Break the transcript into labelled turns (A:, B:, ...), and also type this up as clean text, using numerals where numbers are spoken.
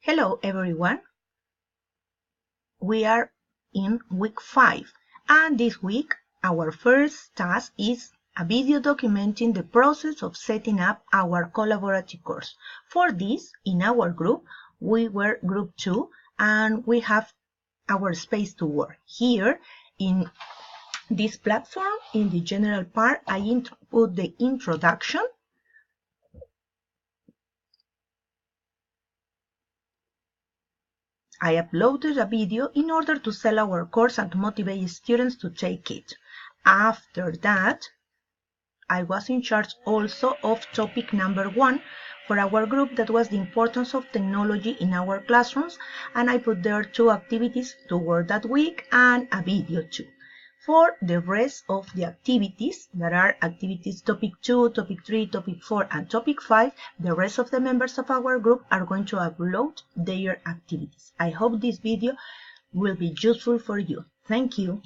A: Hello everyone. We are in week 5 and this week our first task is a video documenting the process of setting up our collaborative course. For this, in our group, we were group 2 and we have our space to work. Here in this platform, in the general part, I put the introduction. I uploaded a video in order to sell our course and to motivate students to take it. After that, I was in charge also of topic number 1 for our group, that was the importance of technology in our classrooms, and I put there 2 activities to work that week and a video too. For the rest of the activities, there are activities topic 2, topic 3, topic 4, and topic 5. The rest of the members of our group are going to upload their activities. I hope this video will be useful for you. Thank you.